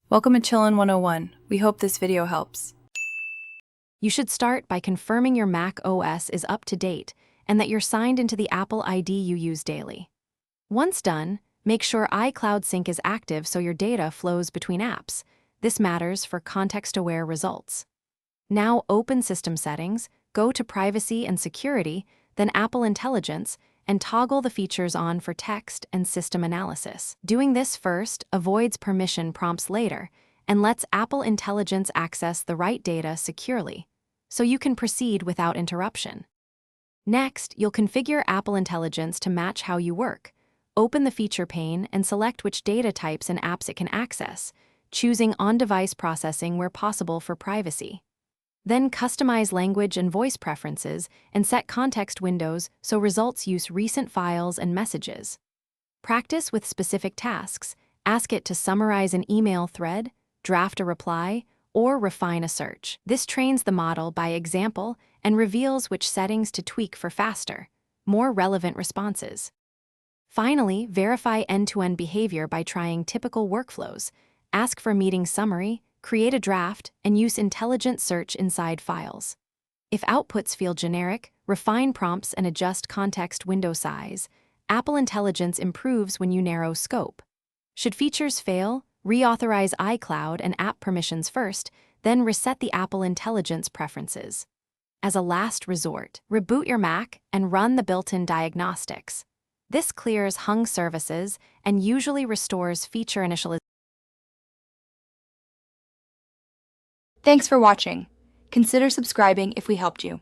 Welcome to Chillin' 101. We hope this video helps. You should start by confirming your macOS is up to date and that you're signed into the Apple ID you use daily. Once done, make sure iCloud Sync is active so your data flows between apps. This matters for context-aware results. Now open System Settings, go to Privacy and Security, then Apple Intelligence, and toggle the features on for text and system analysis. Doing this first avoids permission prompts later and lets Apple Intelligence access the right data securely, so you can proceed without interruption. Next, you'll configure Apple Intelligence to match how you work. Open the feature pane and select which data types and apps it can access, choosing on-device processing where possible for privacy. Then customize language and voice preferences and set context windows so results use recent files and messages. Practice with specific tasks. Ask it to summarize an email thread, draft a reply, or refine a search. This trains the model by example and reveals which settings to tweak for faster, more relevant responses. Finally, verify end-to-end behavior by trying typical workflows. Ask for meeting summary, create a draft, and use intelligent search inside files. If outputs feel generic, refine prompts and adjust context window size. Apple Intelligence improves when you narrow scope. Should features fail, reauthorize iCloud and app permissions first, then reset the Apple Intelligence preferences. As a last resort, reboot your Mac and run the built-in diagnostics. This clears hung services and usually restores feature initialization. Thanks for watching. Consider subscribing if we helped you.